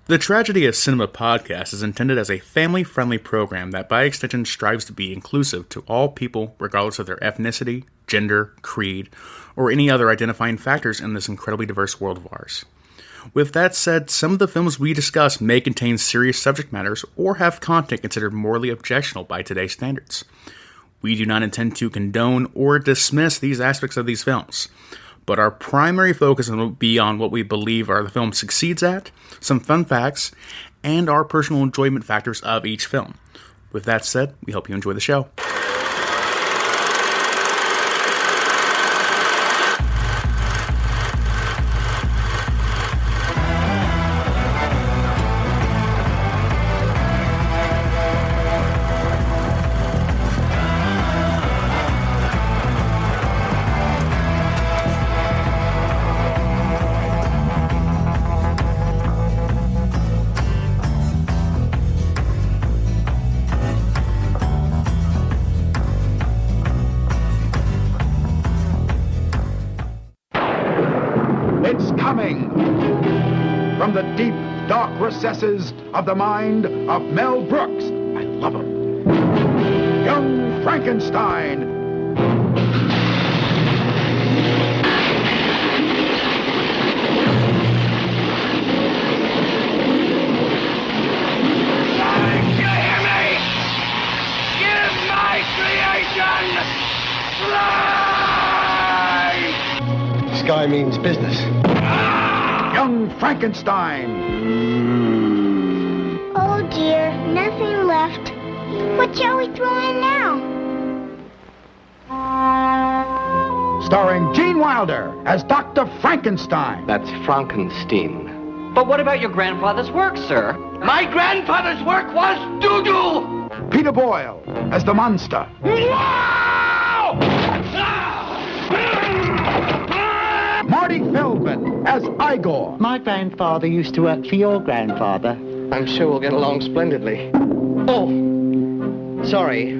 The Tragedy of Cinema podcast is intended as a family-friendly program that by extension strives to be inclusive to all people regardless of their ethnicity, gender, creed, or any other identifying factors in this incredibly diverse world of ours. With that said, some of the films we discuss may contain serious subject matters or have content considered morally objectionable by today's standards. We do not intend to condone or dismiss these aspects of these films, but our primary focus will be on what we believe the film succeeds at, some fun facts, and our personal enjoyment factors of each film. With that said, we hope you enjoy the show. Recesses of the mind of Mel Brooks. I love him. Young Frankenstein. You hear me? Give my creation life! Sky means business. Young Frankenstein. Oh dear, nothing left. What shall we throw in now? Starring Gene Wilder as Dr. Frankenstein. That's Frankenstein. But what about your grandfather's work, sir? My grandfather's work was doo-doo! Peter Boyle as the monster. Wow! Marty Feldman as Igor. My grandfather used to work for your grandfather. I'm sure we'll get along splendidly. Oh, sorry.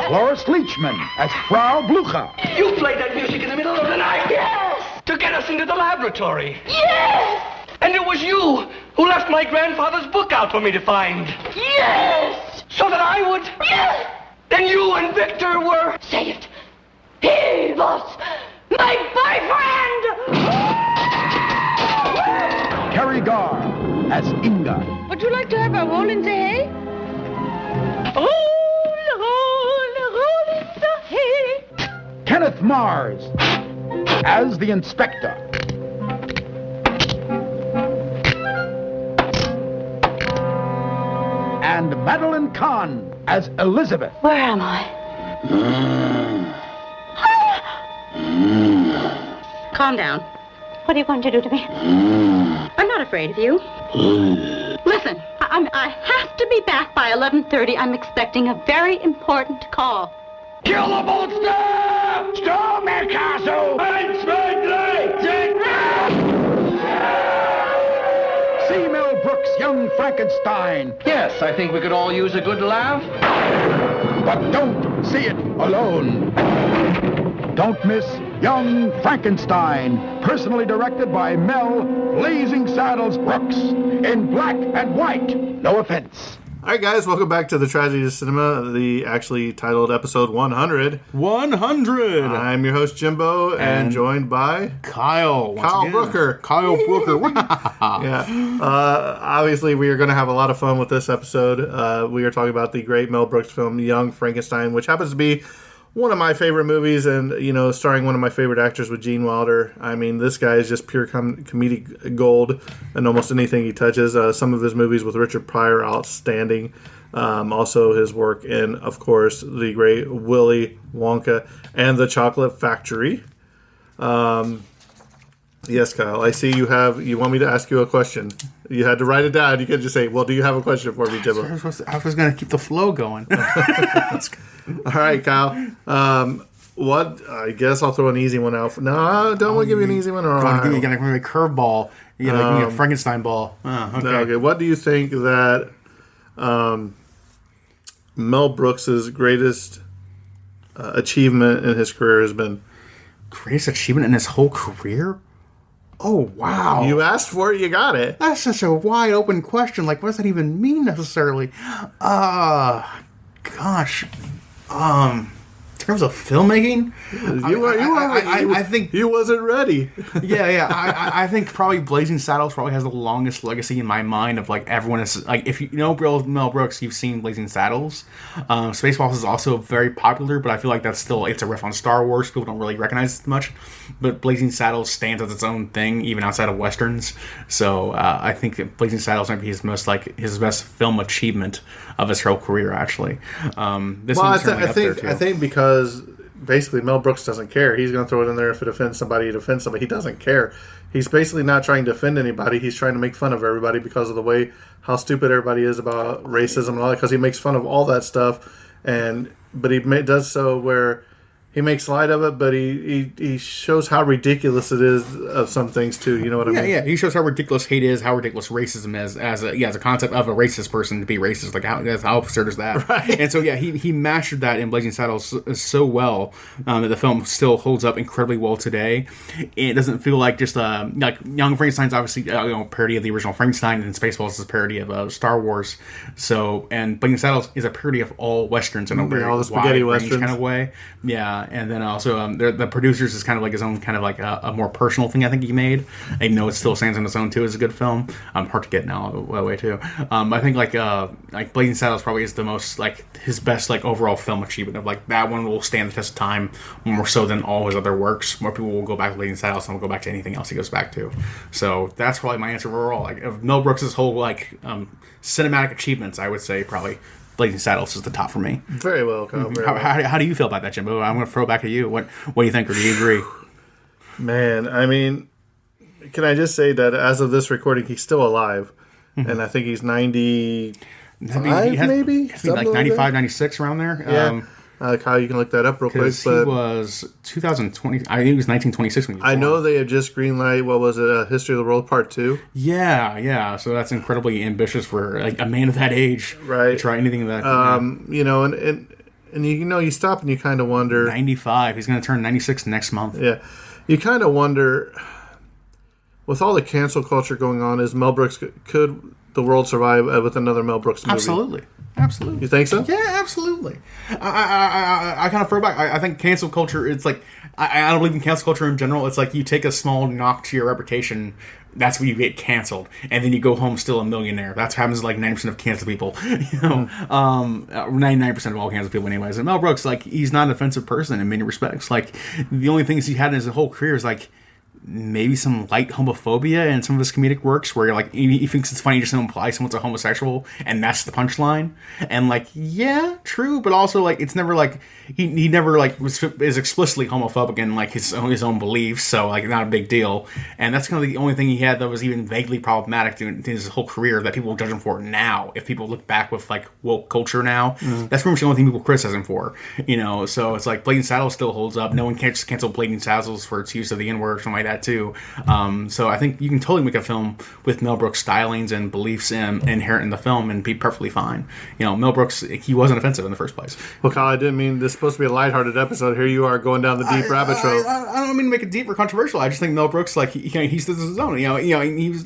Cloris Leachman as Frau Blucher. You played that music in the middle of the night? Yes! To get us into the laboratory. Yes! And it was you who left my grandfather's book out for me to find. Yes! So that I would... Yes! Then you and Victor were... Say it. He was my boyfriend! Terry Garr as Inga. Would you like to have a roll in the hay? Roll in the hay. Kenneth Mars as the inspector. And Madeline Kahn as Elizabeth. Where am I? Calm down. What are you going to do to me? I'm not afraid of you. Listen, I have to be back by 11:30. I'm expecting a very important call. Kill the monster! Storm the castle! And See Mel Brooks' Young Frankenstein. Yes, I think we could all use a good laugh. But don't see it alone. Don't miss Young Frankenstein, personally directed by Mel Blazing Saddles Brooks, in black and white. No offense. All right, guys, welcome back to the Tragedy of Cinema, the actually titled episode 100. 100! I'm your host, Jimbo, and joined by... Kyle Brooker. Kyle Brooker. Yeah. Obviously, we are going to have a lot of fun with this episode. We are talking about the great Mel Brooks film, Young Frankenstein, which happens to be one of my favorite movies, and, you know, starring one of my favorite actors with Gene Wilder. I mean, this guy is just pure comedic gold in almost anything he touches. Some of his movies with Richard Pryor are outstanding. Also his work in, of course, the great Willy Wonka and the Chocolate Factory. Yes, Kyle, I see you want me to ask you a question. You had to write it down. You could just say, well, do you have a question for me, Jimbo? I was going to keep the flow going. All right, Kyle. What? I guess I'll throw an easy one out. No, I don't want to give you an easy one. Or you're going to give me a curveball. Give me a Frankenstein ball. Okay. Okay. What do you think that Mel Brooks' greatest achievement in his career has been? Greatest achievement in his whole career? Oh, wow. You asked for it, you got it. That's such a wide open question. Like, what does that even mean necessarily? Gosh. In terms of filmmaking, I think you wasn't ready. Yeah. I think probably Blazing Saddles probably has the longest legacy in my mind of like everyone is like, if you know Mel Brooks, you've seen Blazing Saddles. Spaceballs is also very popular, but I feel like it's a riff on Star Wars. People don't really recognize it much, but Blazing Saddles stands as its own thing even outside of westerns. So I think that Blazing Saddles might be his best film achievement of his whole career. Actually, I think because basically Mel Brooks doesn't care. He's going to throw it in there if it offends somebody, it offends somebody. He doesn't care. He's basically not trying to offend anybody. He's trying to make fun of everybody because of the way how stupid everybody is about racism and all that. Because he makes fun of all that stuff, but he does so where he makes light of it, but he shows how ridiculous it is of some things too. You know what I mean? Yeah. He shows how ridiculous hate is, how ridiculous racism is as a concept of a racist person to be racist. Like how absurd is that? Right. And so he mastered that in Blazing Saddles so well that the film still holds up incredibly well today. It doesn't feel like just like Young Frankenstein's obviously a parody of the original Frankenstein, and Spaceballs is a parody of Star Wars. So and Blazing Saddles is a parody of all westerns in a very all the spaghetti wide westerns range kind of way. Yeah. And then also, the producers is kind of like his own kind of like a more personal thing I think he made. Even though it still stands on its own too as a good film. Hard to get now by the way too. I think like Blazing Saddles probably is the most like his best like overall film achievement of like that one will stand the test of time more so than all his other works. More people will go back to Blazing Saddles and will go back to anything else he goes back to. So that's probably my answer overall. Like of Mel Brooks' whole like cinematic achievements, I would say probably Blazing Saddles is the top for me. Very well, Kyle. How do you feel about that, Jimbo? I'm going to throw it back to you. What do you think, or do you agree? Man, I mean, can I just say that as of this recording, he's still alive, and I think he's 95, maybe? Like 95, 96, around there. Yeah. Kyle, you can look that up real quick. He was 2020. I think it was 1926 when he was born. know they have just greenlight. What was it? History of the World Part 2. Yeah. So that's incredibly ambitious for like a man of that age, right? To try anything of that. You know, and you stop and you kind of wonder. 95. He's going to turn 96 next month. Yeah, you kind of wonder. With all the cancel culture going on, is Mel Brooks could the world survive with another Mel Brooks movie? Absolutely. You think so? Yeah, absolutely. I kind of throw back. I think cancel culture, it's like, I don't believe in cancel culture in general. It's like you take a small knock to your reputation, that's when you get canceled. And then you go home still a millionaire. That's what happens to like 90% of canceled people. 99% of all canceled people anyways. And Mel Brooks, like, he's not an offensive person in many respects. Like, the only things he had in his whole career is like, maybe some light homophobia in some of his comedic works where like he thinks it's funny just to imply someone's a homosexual and that's the punchline, and like yeah, true, but also like it's never like he never like is explicitly homophobic in like his own beliefs, so like not a big deal. And that's kind of the only thing he had that was even vaguely problematic in his whole career that people will judge him for now. If people look back with like woke culture now, that's pretty much the only thing people criticize him for, you know. So it's like Blazing Saddles still holds up. No one can't just cancel Blazing Saddles for its use of the N-word or something like that too. So I think you can totally make a film with Mel Brooks stylings and beliefs inherent in the film and be perfectly fine. You know, Mel Brooks, he wasn't offensive in the first place. Well, Kyle, I didn't mean this is supposed to be a lighthearted episode. Here you are going down the deep rabbit trail. I don't mean to make it deep or controversial. I just think Mel Brooks, like he's his own. You know, he was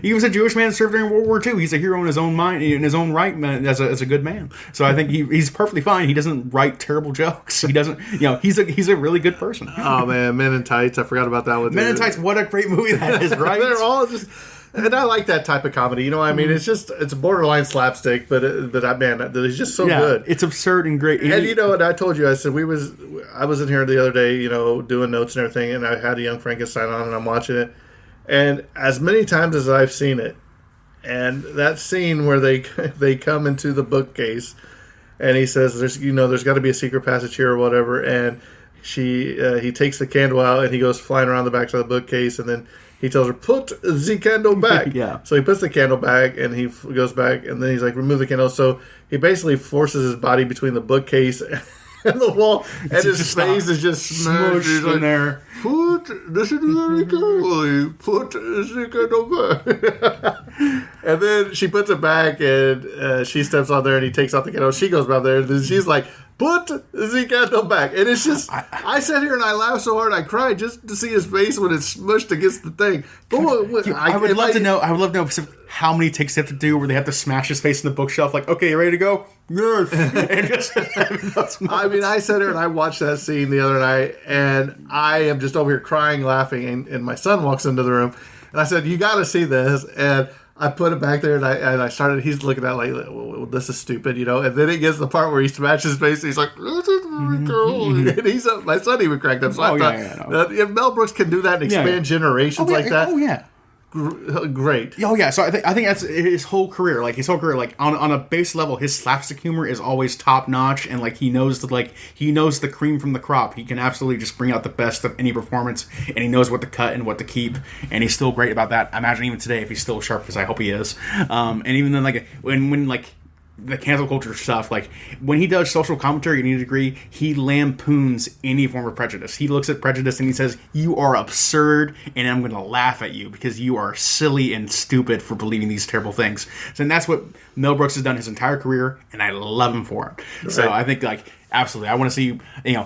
he was a Jewish man that served during World War II. He's a hero in his own mind, in his own right, man, as a good man. So I think he's perfectly fine. He doesn't write terrible jokes. He doesn't. You know, he's a really good person. Oh man, Men in Tights. I forgot about that one. Men in Tights. What a great movie that is, right? They're all just. And I like that type of comedy. You know what I mean? It's borderline slapstick, but man, it's just so good. It's absurd and great. And you know what I told you? I said I was in here the other day, you know, doing notes and everything, and I had a Young Frankenstein on, and I'm watching it. And as many times as I've seen it, and that scene where they come into the bookcase, and he says, "There's got to be a secret passage here or whatever," and he takes the candle out and he goes flying around the backside of the bookcase, and then he tells her, "Put the candle back." Yeah. So he puts the candle back, and he goes back, and then he's like, "Remove the candle." So he basically forces his body between the bookcase and the wall, and his face is just smushed in there. Put this is very carefully. Put the candle back. And then she puts it back, and she steps on there, and he takes out the candle. She goes back there, and then she's like put the candle back. And it's just, I sat here and I laughed so hard I cried just to see his face when it's smushed against the thing. But I would love to know how many takes they have to do where they have to smash his face in the bookshelf. Like, okay, you ready to go? Yes. And just, I mean, I sat here and I watched that scene the other night, and I am just over here crying, laughing, and my son walks into the room, and I said, "You got to see this." And I put it back there, and I started. He's looking at it like, well, "This is stupid," you know. And then it gets to the part where he smashes his face, and he's like, "This is very cool." And he's my son even cracked up. So I thought if Mel Brooks can do that and expand generations like that, great. Oh yeah, so I think that's his whole career. Like his whole career, like on a base level, his slapstick humor is always top notch, and like he knows the cream from the crop. He can absolutely just bring out the best of any performance, and he knows what to cut and what to keep, and he's still great about that. I imagine even today, if he's still sharp, because I hope he is. And even then, like when like the cancel culture stuff, like when he does social commentary in any degree, he lampoons any form of prejudice. He looks at prejudice and he says, "You are absurd, and I'm going to laugh at you because you are silly and stupid for believing these terrible things." So, and that's what Mel Brooks has done his entire career, and I love him for it. Right. So I think like absolutely, I want to see,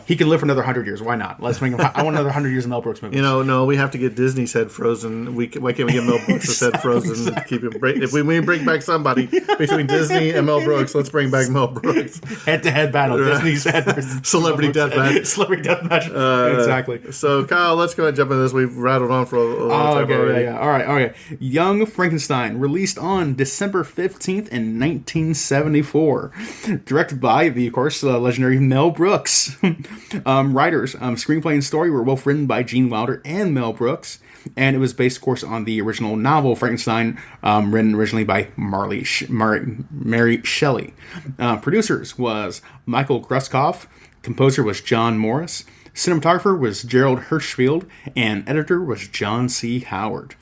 he can live for another 100 years. Why not? Let's make him. I want another 100 years of Mel Brooks movies. No, we have to get Disney's head frozen. Why can't we get Mel Brooks' head frozen and keep him? If we bring back somebody between Disney and Mel Brooks, let's bring back Mel Brooks. Head-to-head battle. Disney's head versus Celebrity death match. Celebrity death match. Exactly. So, Kyle, let's go ahead and jump into this. We've rattled on for a long time already. Yeah. All right. Young Frankenstein, released on December 15th in 1974. Directed by, of course, legendary Mel Brooks. Writers, screenplay and story were both written by Gene Wilder and Mel Brooks, and it was based, of course, on the original novel Frankenstein, written originally by Mary Shelley. Producers was Michael Gruskoff, composer was John Morris, cinematographer was Gerald Hirschfield, and editor was John C. Howard.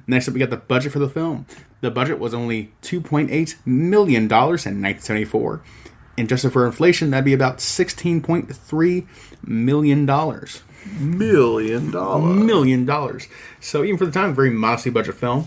Next up, we got the budget for the film. The budget was only $2.8 million in 1974. Adjusted for inflation, that'd be about $16.3 million. $1,000,000. So even for the time, a very modestly budget film.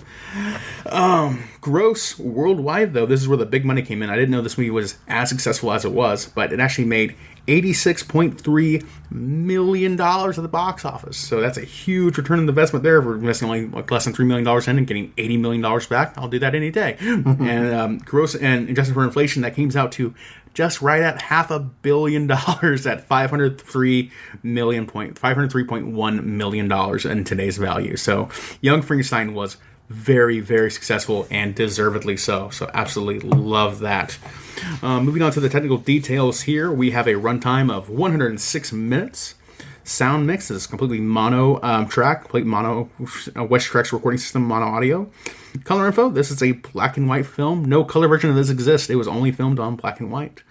Gross worldwide, though, this is where the big money came in. I didn't know this movie was as successful as it was, but it actually made $86.3 million at the box office. So that's a huge return on investment there. If we're investing only less than $3 million in and getting $80 million back, I'll do that any day. And gross and adjusted for inflation, that comes out to just right at $500 million at $503.1 million in today's value. So Young Frankenstein was very, very successful and deservedly so. So absolutely love that. Moving on to the technical details here, we have a runtime of 106 minutes. Sound mix is completely mono track, complete mono West Tracks recording system, mono audio. Color info, this is a black and white film. No color version of this exists. It was only filmed on black and white.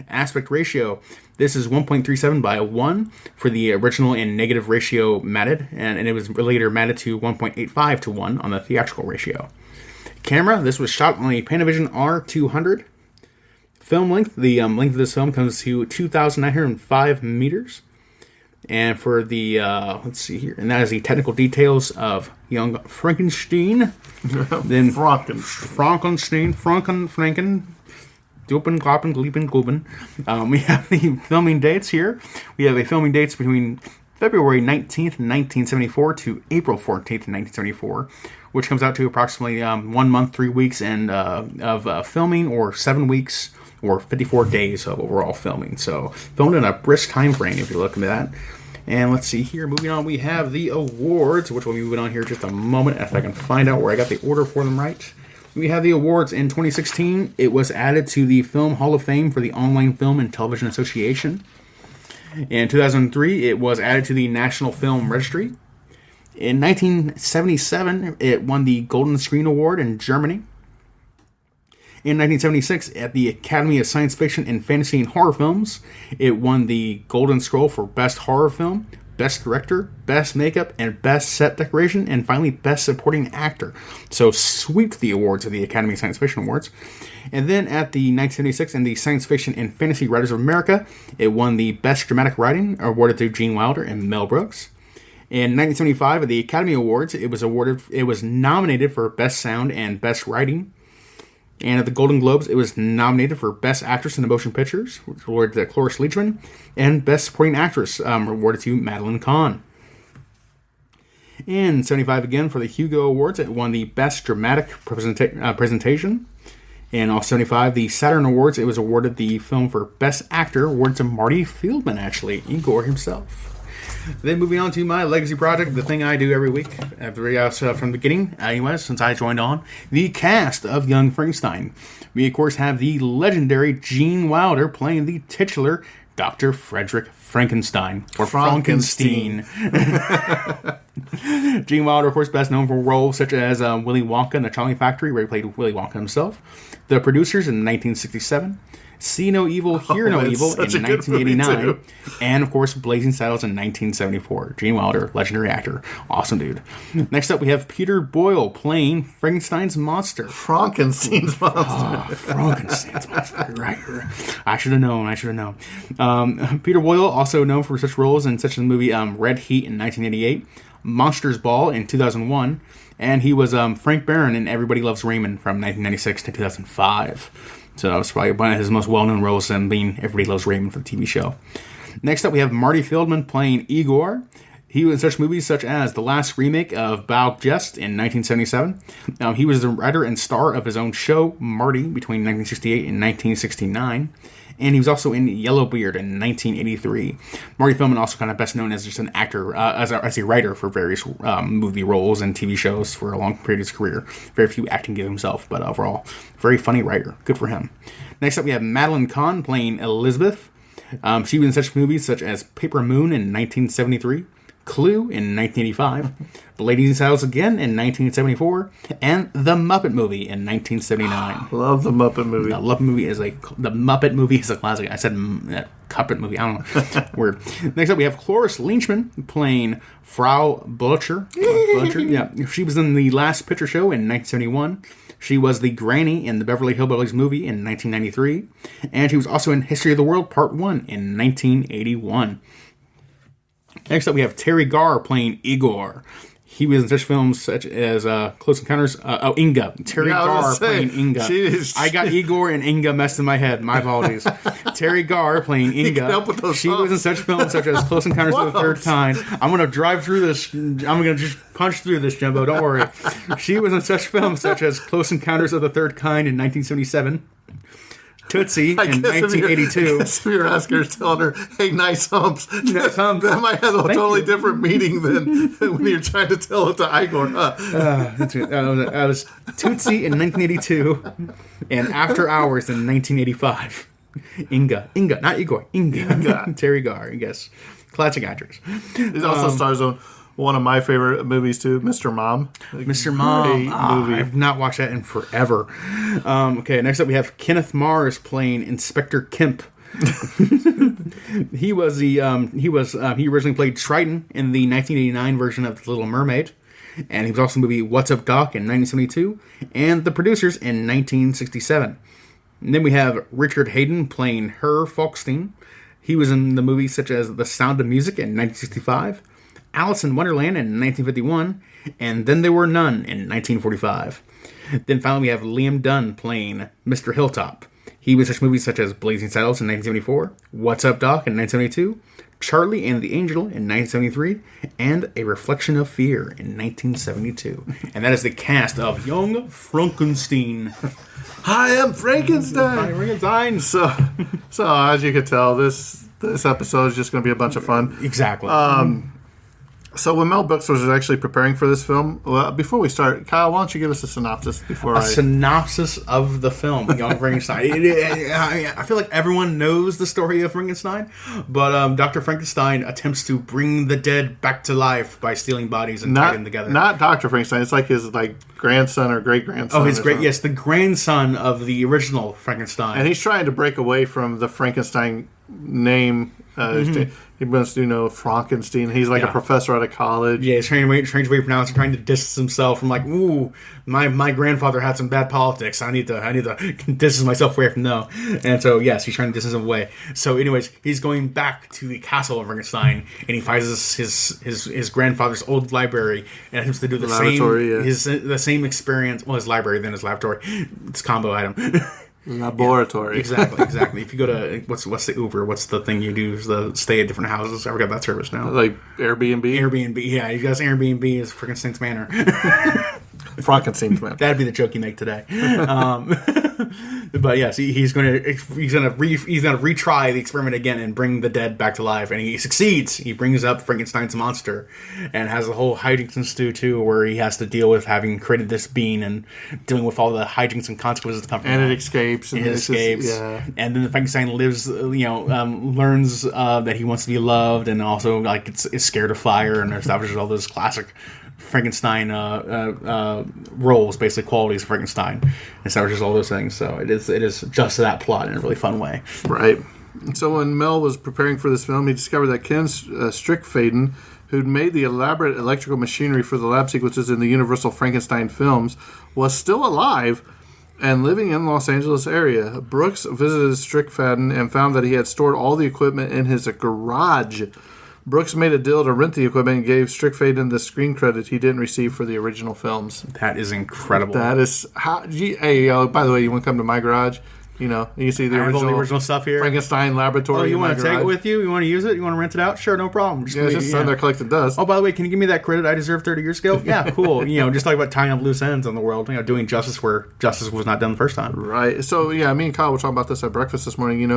Aspect ratio, this is 1.37 by 1 for the original and negative ratio matted, and it was later matted to 1.85 to 1 on the theatrical ratio. Camera, this was shot on a Panavision R200. Film length, the length of this film comes to 2,905 meters. And for the, let's see here, and that is the technical details of Young Frankenstein. Then Frankenstein, Dupen, Kloppen, Gleepen, Gluben. We have the filming dates here. We have a filming dates between February 19th, 1974 to April 14th, 1974, which comes out to approximately 1 month, 3 weeks of filming, or 7 weeks or 54 days of overall filming. So filmed in a brisk time frame if you're looking at that. And let's see here. Moving on, we have the awards, which we'll be moving on here in just a moment if I can find out where I got the order for them right. We have the awards in 2016. It was added to the Film Hall of Fame for the Online Film and Television Association. In 2003, it was added to the National Film Registry. In 1977, it won the Golden Screen Award in Germany. In 1976, at the Academy of Science Fiction and Fantasy and Horror Films, it won the Golden Scroll for Best Horror Film, Best Director, Best Makeup, and Best Set Decoration, and finally Best Supporting Actor. So sweeped the awards of the Academy of Science Fiction Awards. And then at the 1976 in the Science Fiction and Fantasy Writers of America, it won the Best Dramatic Writing, awarded to Gene Wilder and Mel Brooks. In 1975 at the Academy Awards, it was nominated for Best Sound and Best Writing. And at the Golden Globes, it was nominated for Best Actress in a Motion Pictures, which was awarded to Cloris Leachman, and Best Supporting Actress, awarded to Madeline Kahn. In 75 again for the Hugo Awards, it won the Best Dramatic Presentation. And also 75, the Saturn Awards, it was awarded the film for Best Actor, awarded to Marty Fieldman, actually, Igor himself. Then moving on to my legacy project, the thing I do every week, from the beginning, anyways, since I joined on, the cast of Young Frankenstein. We, of course, have the legendary Gene Wilder playing the titular Dr. Frederick Frankenstein, or Frankenstein. Gene Wilder, of course, best known for roles such as Willy Wonka in the Charlie Factory, where he played Willy Wonka himself. The Producers in 1967. See No Evil, Hear No Evil in 1989. And, of course, Blazing Saddles in 1974. Gene Wilder, legendary actor. Awesome dude. Next up, we have Peter Boyle playing Frankenstein's monster. Frankenstein's monster. Oh, Frankenstein's monster. Right. I should have known. Peter Boyle, also known for such roles in such as the movie Red Heat in 1988, Monsters Ball in 2001, and he was Frank Barron in Everybody Loves Raymond from 1996 to 2005. So that was probably one of his most well-known roles, and being Everybody Loves Raymond for the TV show. Next up, we have Marty Fieldman playing Igor. He was in such movies such as the last remake of Bowed Jest in 1977. He was the writer and star of his own show, Marty, between 1968 and 1969. And he was also in Yellowbeard in 1983. Marty Fieldman also kind of best known as just an actor, as a writer for various movie roles and TV shows for a long period of his career. Very few acting gigs himself, but overall, very funny writer. Good for him. Next up, we have Madeline Kahn playing Elizabeth. She was in such movies such as Paper Moon in 1973, Clue in 1985, Blazing Saddles again in 1974, and The Muppet Movie in 1979. Love The Muppet Movie. The Muppet Movie is a classic. I said Muppet Movie. I don't know. Weird. Next up, we have Cloris Leachman playing Frau Blucher. Yeah, she was in The Last Picture Show in 1971. She was the granny in the Beverly Hillbillies movie in 1993, and she was also in History of the World Part 1 in 1981. Next up, we have Terry Garr playing Igor. He was in such films such as Close Encounters. Inga. Terry Garr playing Inga. I got Igor and Inga messed in my head. My apologies. Terry Garr playing Inga. She was in such films such as Close Encounters of the Third Kind. I'm going to drive through this. I'm going to just punch through this, Jimbo. Don't worry. She was in such films such as Close Encounters of the Third Kind in 1977. Tootsie in 1982. If you're asking her, telling her, hey, nice humps. Nice humps. That might have a totally different meaning than when you're trying to tell it to Igor. That was Tootsie in 1982 and After Hours in 1985. Inga, not Igor. Inga. Terry Garr, I guess. Classic actress. He also stars on one of my favorite movies too, Mr. Mom. Mr. Mom. I've not watched that in forever. Okay, next up we have Kenneth Mars playing Inspector Kemp. He originally played Triton in the 1989 version of The Little Mermaid, and he was also in the movie What's Up Doc in 1972 and The Producers in 1967. And then we have Richard Hayden playing Herr Falkstein. He was in the movies such as The Sound of Music in 1965, Alice in Wonderland in 1951, and Then There Were None in 1945. Then finally we have Liam Dunn playing Mr. Hilltop. He was in such movies such as Blazing Saddles in 1974, What's Up Doc in 1972, Charlie and the Angel in 1973, and A Reflection of Fear in 1972. And that is the cast of Young Frankenstein. I am Frankenstein. So as you can tell, this episode is just going to be a bunch of fun. Exactly. So when Mel Brooks was actually preparing for this film, well, before we start, Kyle, why don't you give us a synopsis synopsis of the film, Young Frankenstein. I feel like everyone knows the story of Frankenstein, but Dr. Frankenstein attempts to bring the dead back to life by stealing bodies and tying them together. Not Dr. Frankenstein. It's like his grandson or great-grandson. Oh, yes, the grandson of the original Frankenstein. And he's trying to break away from the Frankenstein name He wants to Frankenstein. He's like a professor at a college. Yeah, he's trying to pronounce it, trying to distance himself from like, ooh, my grandfather had some bad politics. I need to distance myself away from them. And so yes, he's trying to distance him away. So anyways, he's going back to the castle of Frankenstein, and he finds his grandfather's old library, and attempts to do the same experience. Well, his library, then his laboratory. It's a combo item. Laboratory. Yeah, exactly. If you go to what's the Uber? What's the thing you do? The stay at different houses. I forgot that service now. Like Airbnb. Yeah, you guys Airbnb is Frankenstein's Manor. Frankenstein's Manor. That'd be the joke you make today. But yes, he's gonna retry the experiment again and bring the dead back to life, and he succeeds. He brings up Frankenstein's monster, and has a whole hijinks ensue too, where he has to deal with having created this being and dealing with all the hijinks and consequences that come from and that. It escapes. And it escapes. And then the Frankenstein lives, learns that he wants to be loved, and also like is scared of fire, and establishes all those classic Frankenstein roles, basically qualities of Frankenstein, and establishes all those things. So it is just that plot in a really fun way. Right. So when Mel was preparing for this film, he discovered that Ken Strickfaden, who'd made the elaborate electrical machinery for the lab sequences in the Universal Frankenstein films, was still alive and living in Los Angeles area. Brooks visited Strickfaden and found that he had stored all the equipment in his garage. Brooks made a deal to rent the equipment and gave Strickfaden the screen credit he didn't receive for the original films. That is incredible. That is how. Hey, by the way, you want to come to my garage? You see the original stuff here. Frankenstein laboratory. Oh, you want to take it with you? You want to use it? You want to rent it out? Sure, no problem. Just sitting there collecting dust. Oh, by the way, can you give me that credit I deserved 30 years ago? Yeah, cool. Just talk about tying up loose ends in the world. Doing justice where justice was not done the first time. Right. So me and Kyle were talking about this at breakfast this morning.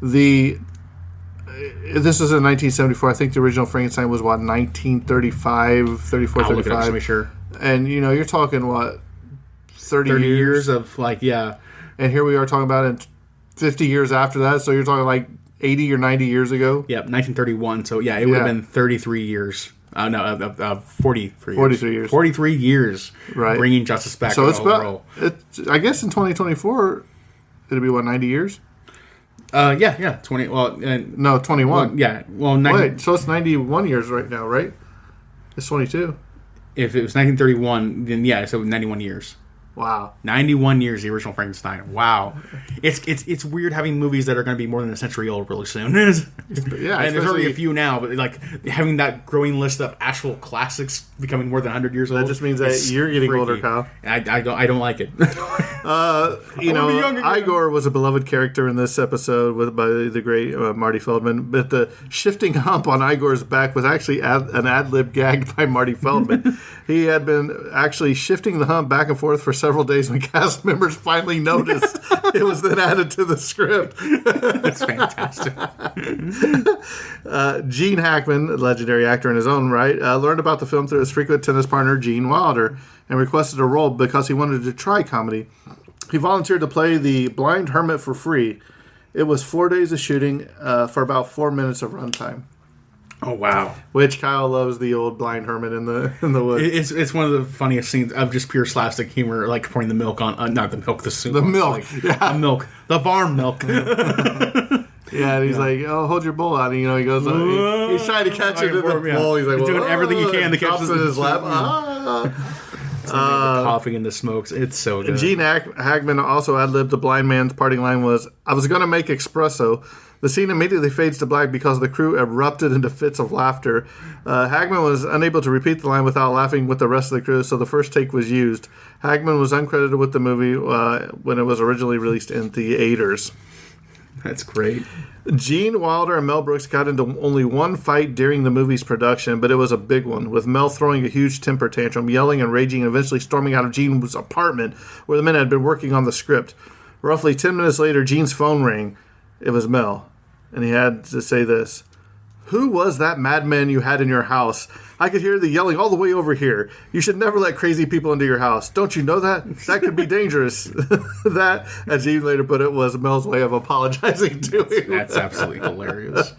This is in 1974. I think the original Frankenstein was, 1935, 34, 35. Look it up to make sure. And, you're talking, 30 years of, And here we are talking about it 50 years after that. So you're talking, 80 or 90 years ago? Yep, 1931. So, it would have been 33 years. 43 years. 43 years. 43 years. Right. Bringing justice back so to it's the whole about, I guess in 2024, it'll be, 90 years? 20. Well, no, 21. Well, 90, wait. So it's 91 years right now, right? It's 22. If it was 1931, then so 91 years. Wow. 91 years, the original Frankenstein. Wow. It's weird having movies that are going to be more than a century old really soon. And there's already a few now, but having that growing list of actual classics becoming more than 100 years old. That just means that you're getting freaky. Older, Kyle. I don't like it. Igor was a beloved character in this episode by the great Marty Feldman, but the shifting hump on Igor's back was actually an ad-lib gag by Marty Feldman. He had been actually shifting the hump back and forth for several days when cast members finally noticed. It was then added to the script. That's fantastic. Gene Hackman, a legendary actor in his own right, learned about the film through his frequent tennis partner Gene Wilder and requested a role because he wanted to try comedy. He volunteered to play the blind hermit for free. It was 4 days of shooting for about 4 minutes of runtime. Oh wow! Which Kyle loves the old blind hermit in the woods. It's one of the funniest scenes of just pure slapstick humor, like pouring the milk on not the milk, the soup. The milk, the milk, the farm milk. Yeah, and he's like, "Oh, hold your bowl out." And, he goes, he's trying to catch it in the bowl. He's like, he's doing everything he can to catch it in his lap. Coughing in the smokes. It's so good. Gene Hackman also ad-libbed the blind man's parting line was, "I was going to make espresso." The scene immediately fades to black because the crew erupted into fits of laughter. Hagman was unable to repeat the line without laughing with the rest of the crew, so the first take was used. Hagman was uncredited with the movie when it was originally released in theaters. That's great. Gene Wilder and Mel Brooks got into only one fight during the movie's production, but it was a big one, with Mel throwing a huge temper tantrum, yelling and raging, and eventually storming out of Gene's apartment where the men had been working on the script. Roughly 10 minutes later, Gene's phone rang. It was Mel. And he had to say this: "Who was that madman you had in your house? I could hear the yelling all the way over here. You should never let crazy people into your house. Don't you know that? That could be dangerous." That, as Gene later put it, was Mel's way of apologizing to him. That's absolutely hilarious.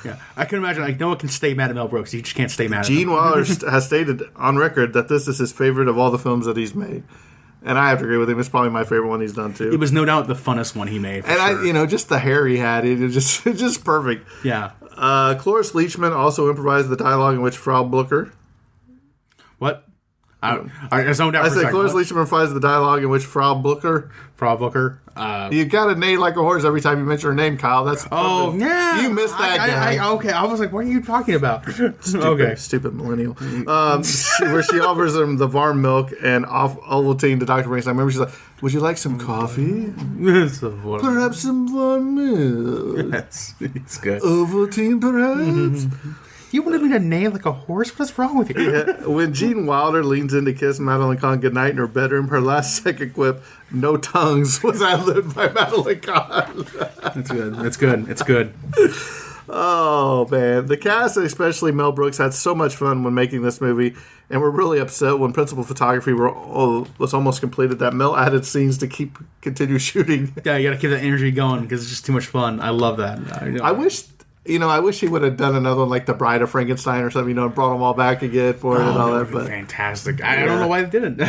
Yeah, I can imagine. No one can stay mad at Mel Brooks. You just can't stay mad at him. Gene Wilder has stated on record that this is his favorite of all the films that he's made. And I have to agree with him. It's probably my favorite one he's done too. It was no doubt the funnest one he made. And sure. just the hair he had, it was just perfect. Yeah. Cloris Leachman also improvised the dialogue in which Frau Blucher. What? There's no doubt. I said Cloris Leachman improvised the dialogue in which Frau Blucher. You got to neigh like a horse every time you mention her name, Kyle. That's perfect. Yeah. You missed that. Okay, I was like, what are you talking about? Stupid millennial. Where she offers him the varm milk and Ovaltine to Dr. Frankenstein. Remember, she's like, "Would you like some coffee? Perhaps some varm milk. Yes, it's good. Ovaltine, perhaps." You wanted me to neigh like a horse? What's wrong with you? Yeah. When Gene Wilder leans in to kiss Madeline Kahn goodnight in her bedroom, her last second quip, "No tongues," was ad-libbed by Madeline Kahn. It's good. Oh, man. The cast, and especially Mel Brooks, had so much fun when making this movie, and were really upset when principal photography was almost completed that Mel added scenes to continue shooting. Yeah, you got to keep that energy going because it's just too much fun. I love that. I wish he would have done another one like The Bride of Frankenstein or something, and brought them all back again for it and all that. But fantastic. I don't know why they didn't.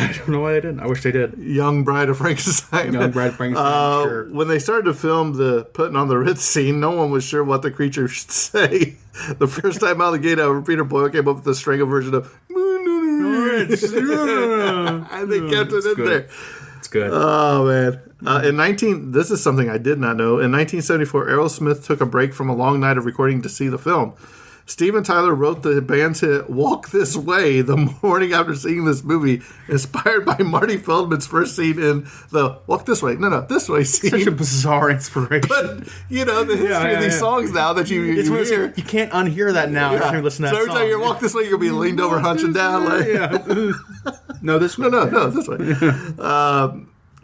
I wish they did. Young Bride of Frankenstein. Sure. When they started to film the putting on the Ritz scene, no one was sure what the creature should say. The first time out of the gate, Peter Boyle came up with a strangled version of Ritz. And they kept it in there. It's good. Oh, man. This is something I did not know. In 1974, Aerosmith took a break from a long night of recording to see the film. Steven Tyler wrote the band's hit "Walk This Way" the morning after seeing this movie, inspired by Marty Feldman's first scene in the "Walk This Way." No, this way scene. Such a bizarre inspiration. But, the history of these songs now that you hear. You can't unhear that now every time you listen to that so every time you walk this way, you'll be leaned over, hunching down. No, this way. No, this way.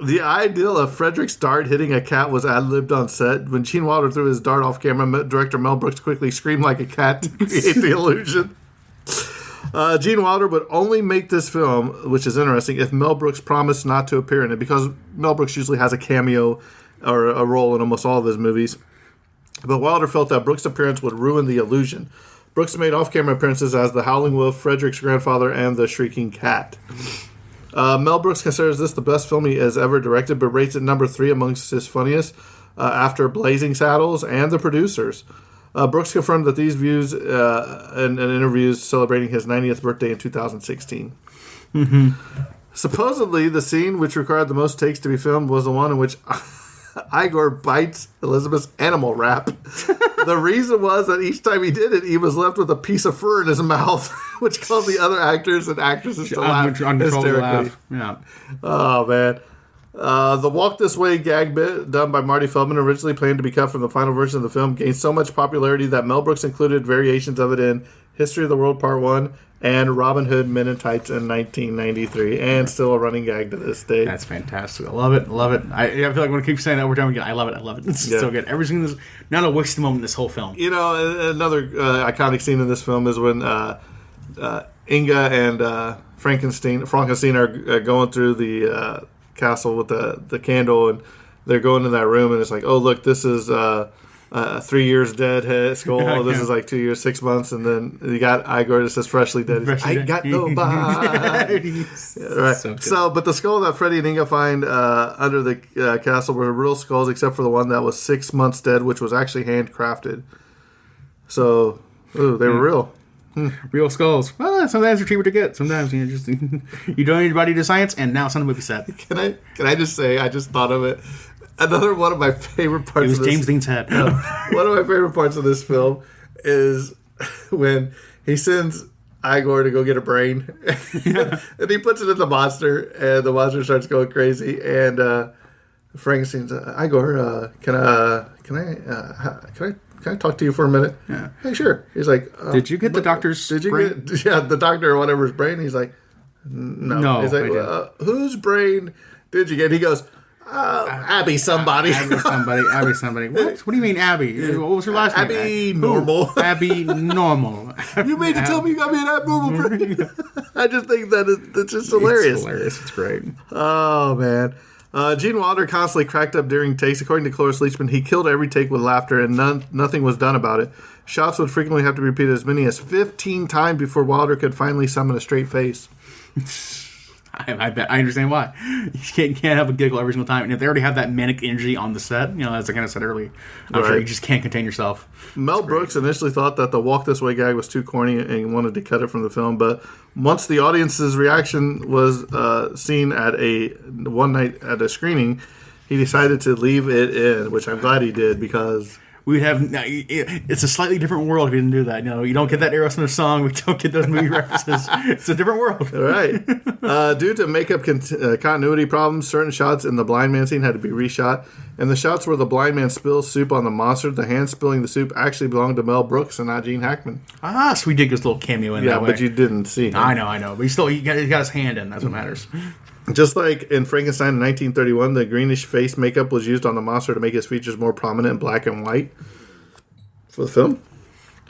The ideal of Frederick's dart hitting a cat was ad-libbed on set. When Gene Wilder threw his dart off camera, director Mel Brooks quickly screamed like a cat to create the illusion. Gene Wilder would only make this film, which is interesting, if Mel Brooks promised not to appear in it, because Mel Brooks usually has a cameo or a role in almost all of his movies. But Wilder felt that Brooks' appearance would ruin the illusion. Brooks made off-camera appearances as the Howling Wolf, Frederick's grandfather, and the Shrieking Cat. Mel Brooks considers this the best film he has ever directed, but rates it number 3 amongst his funniest, after Blazing Saddles and The Producers. Brooks confirmed that these views in interviews celebrating his 90th birthday in 2016. Mm-hmm. Supposedly, the scene which required the most takes to be filmed was the one in which Igor bites Elizabeth's animal wrap. The reason was that each time he did it, he was left with a piece of fur in his mouth, which caused the other actors and actresses to laugh hysterically. Yeah. Oh, man. The Walk This Way gag bit, done by Marty Feldman, originally planned to be cut from the final version of the film, gained so much popularity that Mel Brooks included variations of it in History of the World Part 1 and Robin Hood Men in Tights in 1993, and still a running gag to this day. That's fantastic. I love it. I feel like I'm going to keep saying that over time again. I love it. It's so good. Everything is not a wasted moment in this whole film. Another iconic scene in this film is when Inga and Frankenstein are going through the castle with the candle, and they're going to that room, and it's like, oh, look, this is 3 years dead head skull. This is like 2 years, 6 months, and then you got Igor that says freshly dead. I got nobody. Right. But the skull that Freddy and Inga find under the castle were real skulls, except for the one that was 6 months dead, which was actually handcrafted. So, they were real. Real skulls. Well, sometimes they're cheaper to get. Sometimes you donate your body to science, and now it's on the movie set. Can I just say, I just thought of it. Another one of my favorite parts of this... James Dean's head. One of my favorite parts of this film is when he sends Igor to go get a brain. And he puts it in the monster, and the monster starts going crazy. And Frankenstein's, Igor, can I talk to you for a minute? Yeah. Hey, sure. He's like... did you get the doctor's brain? The doctor or whatever's brain. He's like, no. He's like, whose brain did you get? He goes... Abby somebody. Abby somebody. What? What do you mean Abby? What was her last name? Abby Normal. Abby Normal. You made to tell me you got me an abnormal brain. I just think it's just hilarious. It's hilarious. It's great. Oh, man. Gene Wilder constantly cracked up during takes. According to Cloris Leachman, he killed every take with laughter, and nothing was done about it. Shots would frequently have to be repeated as many as 15 times before Wilder could finally summon a straight face. I bet I understand why. You can't have a giggle every single time, and if they already have that manic energy on the set, as I kind of said earlier, I'm sure you just can't contain yourself. Mel Brooks initially thought that the "Walk This Way" gag was too corny and wanted to cut it from the film, but once the audience's reaction was seen at one night at a screening, he decided to leave it in, which I'm glad he did because. It's a slightly different world if you didn't do that. You don't get that Aerosmith song. We don't get those movie references. It's a different world. Right. Due to makeup continuity problems, certain shots in the blind man scene had to be reshot. And the shots where the blind man spills soup on the monster, the hand spilling the soup actually belonged to Mel Brooks and not Gene Hackman. So we did get a little cameo in that way. Yeah, but you didn't see him. I know. But he got his hand in. That's what matters. Just like in Frankenstein in 1931, the greenish face makeup was used on the monster to make his features more prominent in black and white for the film.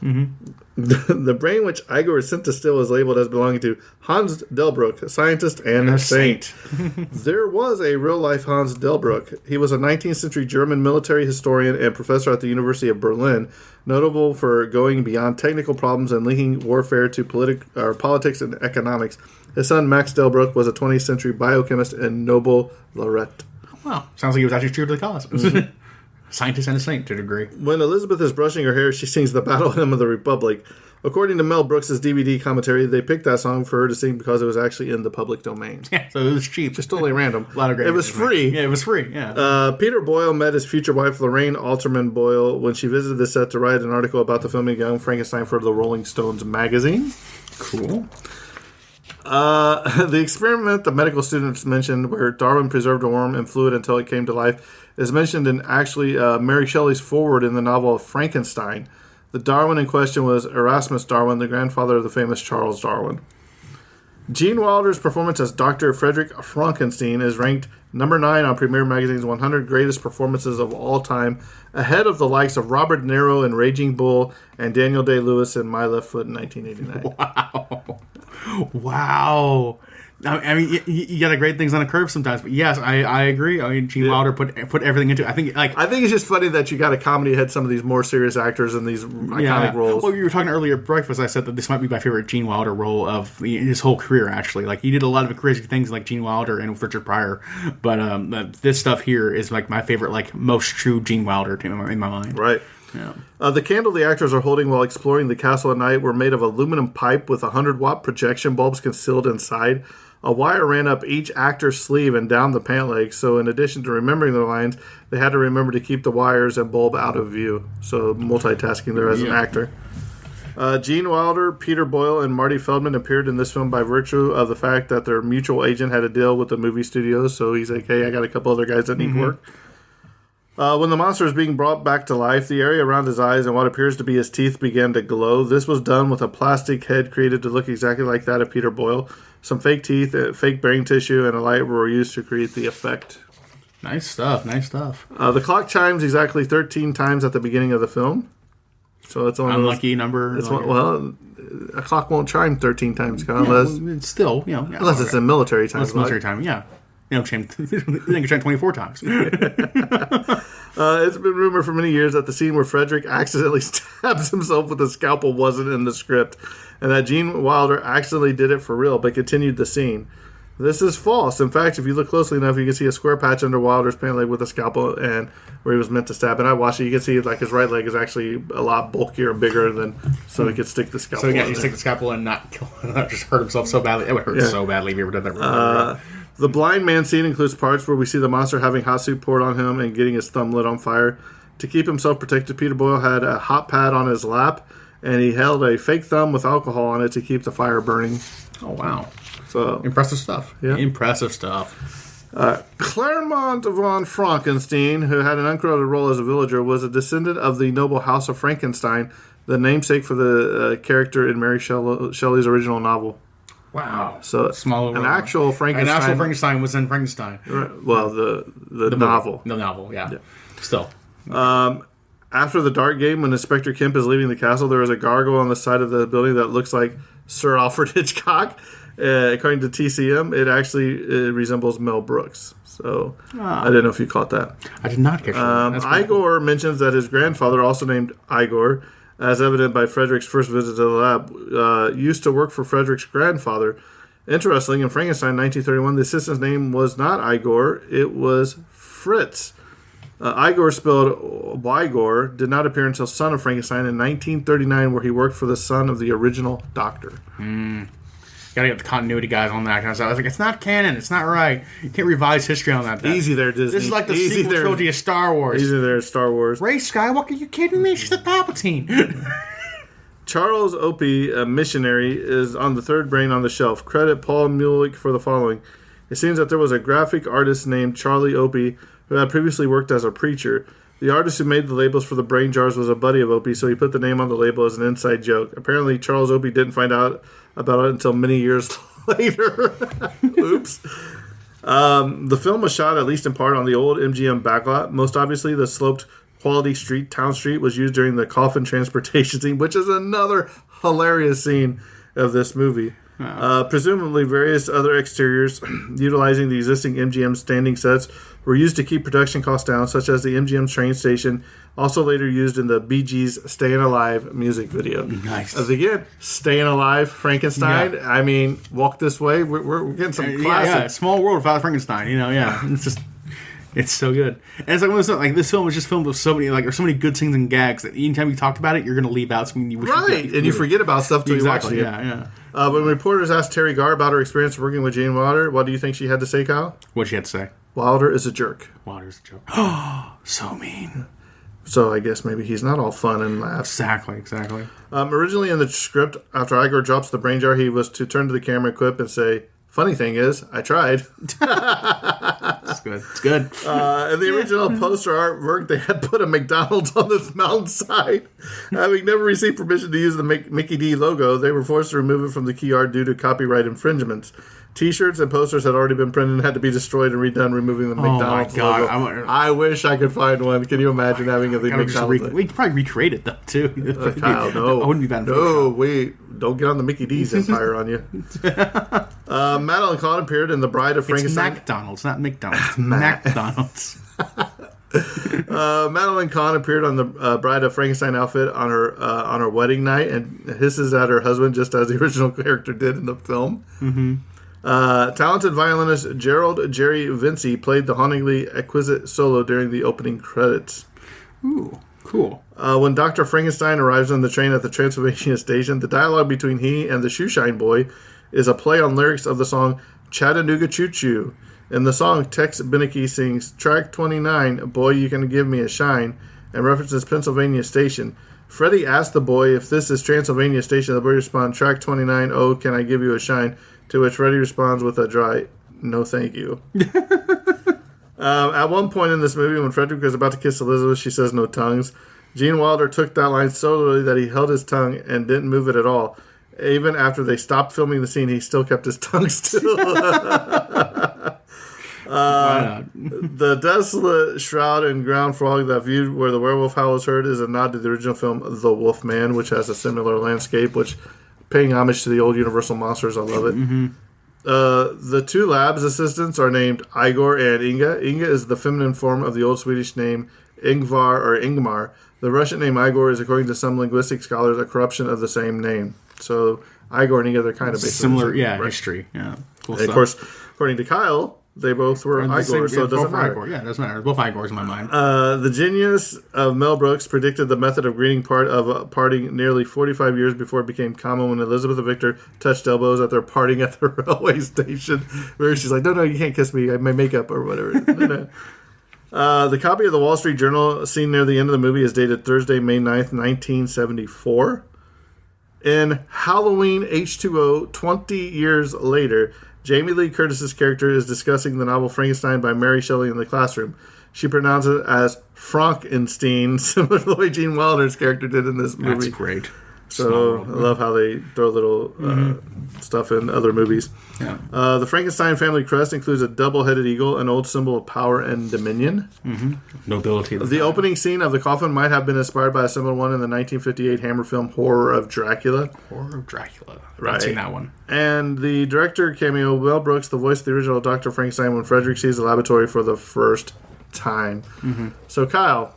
Mm-hmm. The brain which Igor is sent to steal is labeled as belonging to Hans Delbruck, a scientist and a saint. There was a real-life Hans Delbruck. He was a 19th century German military historian and professor at the University of Berlin, notable for going beyond technical problems and linking warfare to politics and economics. His son, Max Delbruck, was a 20th century biochemist and Nobel laureate. Wow. Sounds like he was actually true to the cause. Mm-hmm. Scientist and a saint to a degree. When Elizabeth is brushing her hair, she sings the Battle Hymn of the Republic. According to Mel Brooks' DVD commentary, they picked that song for her to sing because it was actually in the public domain. Yeah, so it was cheap. Just totally random. A lot of great. It was free. Yeah, it was free. Yeah. Peter Boyle met his future wife, Lorraine Alterman Boyle, when she visited the set to write an article about the filming of Young Frankenstein for the Rolling Stones magazine. Cool. The experiment the medical students mentioned, where Darwin preserved a worm in fluid until it came to life, is mentioned in Mary Shelley's foreword in the novel Frankenstein. The Darwin in question was Erasmus Darwin, the grandfather of the famous Charles Darwin. Gene Wilder's performance as Dr. Frederick Frankenstein is ranked number 9 on Premiere Magazine's 100 Greatest Performances of All Time, ahead of the likes of Robert De Niro in Raging Bull and Daniel Day-Lewis in My Left Foot in 1989. Wow. I mean, you got great things on a curve sometimes, but yes, I agree. I mean, Gene Wilder put everything into it. I think it's just funny that you got a comedy ahead some of these more serious actors in these iconic roles. Well, you were talking earlier at breakfast. I said that this might be my favorite Gene Wilder role of his whole career. Actually, he did a lot of crazy things like Gene Wilder and Richard Pryor, but this stuff here is my favorite, most true Gene Wilder in my mind. Right. Yeah. The candle the actors are holding while exploring the castle at night were made of aluminum pipe with 100-watt projection bulbs concealed inside. A wire ran up each actor's sleeve and down the pant leg, so in addition to remembering their lines, they had to remember to keep the wires and bulb out of view. So multitasking there as an actor. Gene Wilder, Peter Boyle, and Marty Feldman appeared in this film by virtue of the fact that their mutual agent had a deal with the movie studios, so he's like, hey, I got a couple other guys that need work. When the monster is being brought back to life, the area around his eyes and what appears to be his teeth began to glow. This was done with a plastic head created to look exactly like that of Peter Boyle. Some fake teeth, fake brain tissue, and a light were used to create the effect. Nice stuff. The clock chimes exactly 13 times at the beginning of the film. So it's only unlucky number. A clock won't chime 13 times, unless it's still unless it's in military time. Unless military time, yeah. I think it's 24 times. It's been rumored for many years that the scene where Frederick accidentally stabs himself with a scalpel wasn't in the script, and that Gene Wilder accidentally did it for real, but continued the scene. This is false. In fact, if you look closely enough, you can see a square patch under Wilder's pant leg with a scalpel and where he was meant to stab. And I watched it. You can see his right leg is actually a lot bulkier and bigger than so he could stick the scalpel. So you stick the scalpel and not just hurt himself so badly. It would hurt so badly if you ever did that. The blind man scene includes parts where we see the monster having hot soup poured on him and getting his thumb lit on fire. To keep himself protected, Peter Boyle had a hot pad on his lap, and he held a fake thumb with alcohol on it to keep the fire burning. Oh, wow. So impressive stuff. Yeah. Impressive stuff. Claremont von Frankenstein, who had an uncredited role as a villager, was a descendant of the noble house of Frankenstein, the namesake for the character in Mary Shelley's original novel. Wow. So an actual Frankenstein was in Frankenstein. Well, the novel. The novel, yeah. Still. After the dart game, when Inspector Kemp is leaving the castle, there is a gargoyle on the side of the building that looks like Sir Alfred Hitchcock. According to TCM, it actually resembles Mel Brooks. So I didn't know if you caught that. I did not catch that. Igor mentions that his grandfather, also named Igor, as evident by Frederick's first visit to the lab, used to work for Frederick's grandfather. Interesting, in Frankenstein 1931, the assistant's name was not Igor, it was Fritz. Igor, spelled Wygor, did not appear until Son of Frankenstein in 1939, where he worked for the son of the original doctor. Gotta get the continuity guys on that kind of stuff. I was like, it's not canon, it's not right. You can't revise history on that. Easy there, Disney. This is like the sequel trilogy of Star Wars. Easy there, Star Wars. Rey Skywalker, you kidding me? She's a Palpatine. Charles Opie, a missionary, is on the third brain on the shelf. Credit Paul Mulick for the following. It seems that there was a graphic artist named Charlie Opie who had previously worked as a preacher. The artist who made the labels for the brain jars was a buddy of Opie, so he put the name on the label as an inside joke. Apparently, Charles Opie didn't find out about it until many years later. Oops. The film was shot, at least in part, on the old MGM backlot. Most obviously, the sloped Quality Street, Town Street, was used during the coffin transportation scene, which is another hilarious scene of this movie. Presumably, various other exteriors utilizing the existing MGM standing sets were used to keep production costs down, such as the MGM train station, also later used in the Bee Gees' Staying Alive music video. Nice. As again, Staying Alive, Frankenstein. Yeah. I mean, Walk This Way. We're getting some classic. Yeah, Small World without Frankenstein. It's just, it's so good. And it's like one of those, like, this film was just filmed with so many, like, there's so many good scenes and gags that anytime you talked about it, you're going to leave out something you wish you and you forget about stuff till you watch it. Yeah. When reporters asked Terry Garr about her experience working with Gene Wilder, what do you think she had to say, Kyle? What'd she have to say? Wilder is a jerk. Wilder's a jerk. Oh, so mean. So I guess maybe he's not all fun and laughs. Exactly. Originally in the script, after Igor drops the brain jar, he was to turn to the camera, quip, and say, "Funny thing is, I tried." It's good. In the original poster artwork, they had put a McDonald's on this mountainside. Having never received permission to use the Mickey D logo, they were forced to remove it from the key art due to copyright infringements. T-shirts and posters had already been printed and had to be destroyed and redone, removing the McDonald's logo. I wish I could find one. Can you imagine having the McDonald's? We could probably recreate it, though, too. Kyle, no. I wouldn't be bad. No, wait. Don't get on the Mickey D's empire on you. Madeline Kahn appeared in The Bride of Frankenstein. It's McDonald's, not McDonald's. McDonald's. Madeline Kahn appeared on the Bride of Frankenstein outfit on her wedding night and hisses at her husband just as the original character did in the film. Mm-hmm. Talented violinist Gerald Jerry Vinci played the hauntingly exquisite solo during the opening credits. Ooh, cool. When Dr. Frankenstein arrives on the train at the Transylvania station, the dialogue between he and the Shoeshine Boy is a play on lyrics of the song Chattanooga Choo Choo. In the song, Tex Beneke sings, "Track 29, Boy, You Can Give Me a Shine," and references Pennsylvania Station. Freddie asks the boy if this is Transylvania Station. The boy responds, "Track 29, oh, can I give you a shine?" To which Freddie responds with a dry, "No, thank you." At one point in this movie, when Frederick was about to kiss Elizabeth, she says, "No tongues." Gene Wilder took that line so literally that he held his tongue and didn't move it at all. Even after they stopped filming the scene, he still kept his tongue still. The desolate shroud and ground frog that viewed where the werewolf howl is heard is a nod to the original film The Wolf Man, which has a similar landscape, which paying homage to the old Universal monsters. I love it. Mm-hmm. The two labs assistants are named Igor and Inga. Inga is the feminine form of the old Swedish name Ingvar or Ingmar. The Russian name Igor is, according to some linguistic scholars, a corruption of the same name. So Igor and Inga, they're kind of basically similar, right? History. Yeah, cool and stuff. Of course, according to Kyle, they both were Igor, so it doesn't matter. Igor. Yeah, it doesn't matter. Both Igors in my mind. The genius of Mel Brooks predicted the method of greeting parting nearly 45 years before it became common when Elizabeth and Victor touched elbows at their parting at the railway station, where she's like, no, you can't kiss me, my makeup or whatever. No. The copy of the Wall Street Journal seen near the end of the movie is dated Thursday, May 9th, 1974. In Halloween H2O, 20 years later, Jamie Lee Curtis's character is discussing the novel Frankenstein by Mary Shelley in the classroom. She pronounces it as Frankenstein, similar to the way Gene Wilder's character did in this movie. That's great. So I love how they throw little stuff in other movies. Yeah. The Frankenstein family crest includes a double-headed eagle, an old symbol of power and dominion. Mm-hmm. Nobility. The opening scene of the coffin might have been inspired by a similar one in the 1958 Hammer film Horror of Dracula. Horror of Dracula. Right. I've seen that one. And the director cameo, Mel Brooks, the voice of the original Dr. Frankenstein when Frederick sees the laboratory for the first time. Mm-hmm. So, Kyle,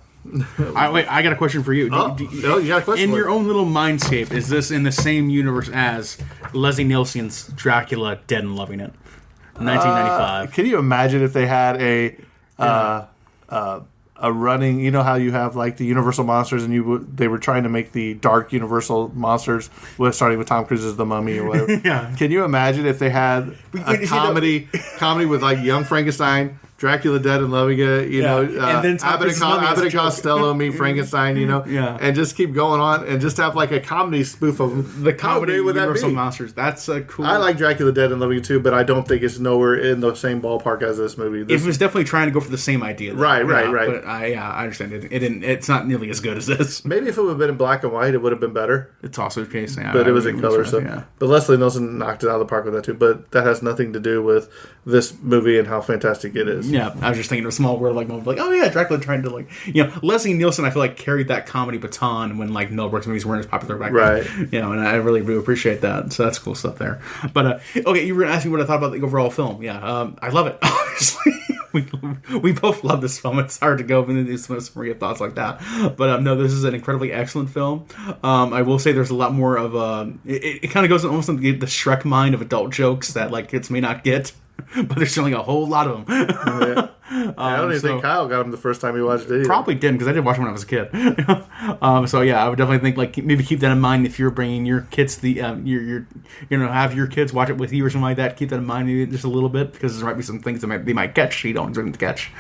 I got a question for you. You got a question? In your own little mindscape, is this in the same universe as Leslie Nielsen's Dracula Dead and Loving It? 1995. Can you imagine if they had a running, you know how you have like the Universal monsters, and they were trying to make the dark Universal monsters starting with Tom Cruise's The Mummy or whatever. Yeah. Can you imagine if they had a comedy with like Young Frankenstein, Dracula Dead and Loving It, and then Abbott and Costello meet Frankenstein, and just keep going on and just have like a comedy spoof of the comedy Universal monsters. That's cool. I like Dracula Dead and Loving It too, but I don't think it's nowhere in the same ballpark as this movie. It was definitely trying to go for the same idea. Though. Right. But I understand it. It didn't. It's not nearly as good as this. Maybe if it would have been in black and white, it would have been better. It's also the case, but it was in color. But Leslie Nielsen knocked it out of the park with that too. But that has nothing to do with this movie and how fantastic it is. Yeah, I was just thinking of a small world moment, like, oh yeah, Dracula trying to Leslie Nielsen. I feel like carried that comedy baton when like Mel Brooks movies weren't as popular back then. And I really do appreciate that. So that's cool stuff there. But okay, you were asking what I thought about the overall film. Yeah, I love it. Obviously. We both love this film. It's hard to go into these summary of thoughts like that. But no, this is an incredibly excellent film. I will say there's a lot more of it kind of goes almost into the Shrek mind of adult jokes that like kids may not get. But there's showing a whole lot of them. I don't even think Kyle got him the first time he watched it. Probably didn't, because I did watch it when I was a kid. So yeah, I would definitely think like maybe keep that in mind if you're bringing your kids have your kids watch it with you or something like that. Keep that in mind maybe just a little bit, because there might be some things that they might catch you don't want them to catch.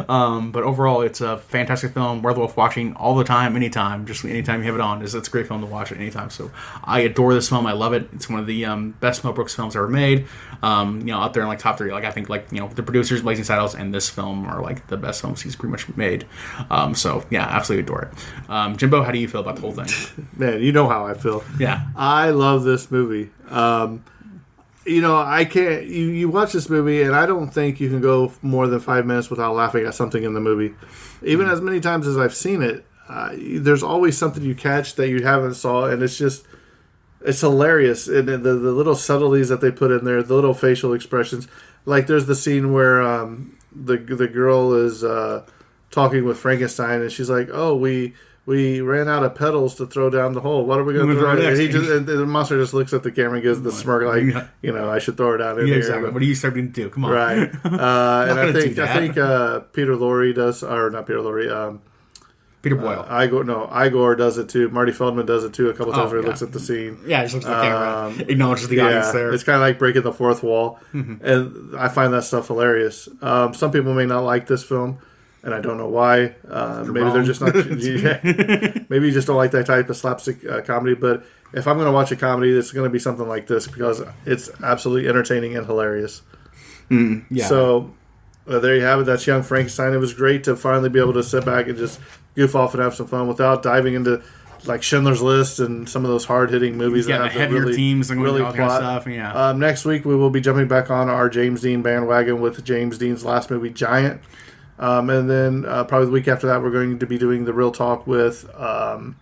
But overall, it's a fantastic film, worth watching all the time, anytime. Just anytime you have it on, it's a great film to watch at any time. So I adore this film. I love it. It's one of the best Mel Brooks films ever made. Up there in like top 3. Like I think like the producers, Blazing Saddles, and this film are like the best films he's pretty much made. So yeah, absolutely adore it. Jimbo, how do you feel about the whole thing? Man, you know how I feel. Yeah, I love this movie. I can't. You watch this movie, and I don't think you can go more than 5 minutes without laughing at something in the movie. Even as many times as I've seen it, there's always something you catch that you haven't saw, and it's hilarious. And the little subtleties that they put in there, the little facial expressions. Like there's the scene where the girl is talking with Frankenstein, and she's like, "Oh, we ran out of petals to throw down the hole. What are we going to throw next?" And the monster just looks at the camera and gives the smirk, like, I should throw her down in here. Exactly. What are you starting to do? Come on. Right. And I think Peter Lorre does, or not Peter Lorre. Peter Boyle. Igor does it too. Marty Feldman does it too a couple times where he looks at the scene. Yeah, he just looks at the camera, acknowledges the audience there. It's kind of like breaking the fourth wall. Mm-hmm. And I find that stuff hilarious. Some people may not like this film, and I don't know why. Maybe they're just not... maybe you just don't like that type of slapstick comedy, but if I'm going to watch a comedy, it's going to be something like this because it's absolutely entertaining and hilarious. Yeah. So... there you have it. That's Young Frankenstein. It was great to finally be able to sit back and just goof off and have some fun without diving into like Schindler's List and some of those hard-hitting movies that have the heavier themes and really all plot. Kind of stuff. Yeah. Next week we will be jumping back on our James Dean bandwagon with James Dean's last movie, Giant. And then probably the week after that we're going to be doing the real talk with the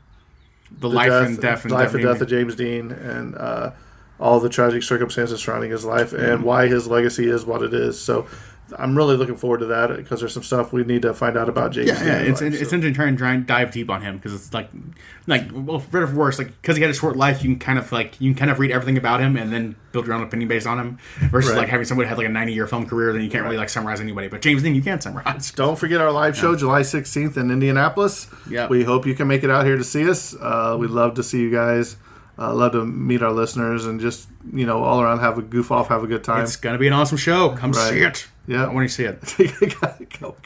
life and death of James Dean and all the tragic circumstances surrounding his life and why his legacy is what it is. So I'm really looking forward to that because there's some stuff we need to find out about James. Yeah, it's interesting to try and dive deep on him because it's like well, for better or for worse, like because he had a short life, you can kind of read everything about him and then build your own opinion based on him. Versus like having somebody who had like a 90-year film career, then you can't really like summarize anybody. But James Dean, you can summarize. Don't forget our live show July 16th in Indianapolis. Yeah, we hope you can make it out here to see us. We'd love to see you guys. Love to meet our listeners and just all around have a goof off, have a good time. It's gonna be an awesome show. Come see it. Yeah, I want to see it. We're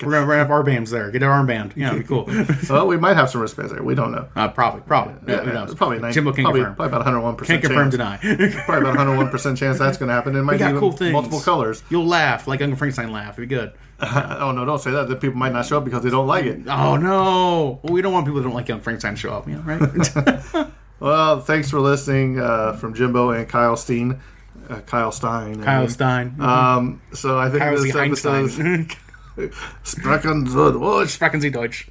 gonna have armbands there. Get our armband. Yeah, it'd be cool. Well, we might have some wristbands there. We don't know. Probably. Probably 90, Jimbo can confirm. Probably about 101%. Can't confirm, deny. Probably about 101% chance that's going to happen. It might be cool things. Multiple colors. You'll laugh like Young Frankenstein laugh. It'd be good. Oh no! Don't say that. The people might not show up because they don't like it. Oh no! Well, we don't want people that don't like Young Frankenstein to show up. Right? Well, thanks for listening from Jimbo and Kyle Stein. Kyle Stein. Mm-hmm. So I think Kyle this episode Sprechen Sie Deutsch.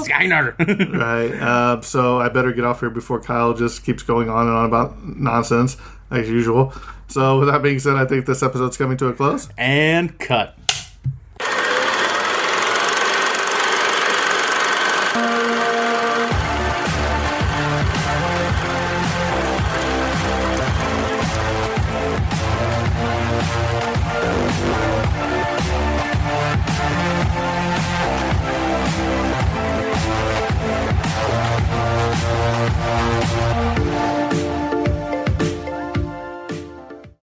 Steiner. Right. So I better get off here before Kyle just keeps going on and on about nonsense as usual. So with that being said, I think this episode's coming to a close. And cut.